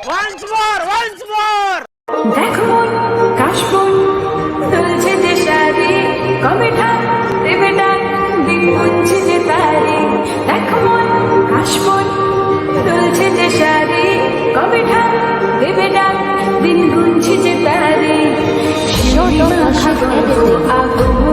Once more! দেখো মন কাশবন তুলছে যে শাড়ি কবে ঠাক দেবে ডাক দিন গুনছে যে তারি দেখো মন কাশবন তুলছে যে শাড়ি কবে ঠাক দেবে ডাক দিন গুনছে যে তারি শিরোনামা আগুন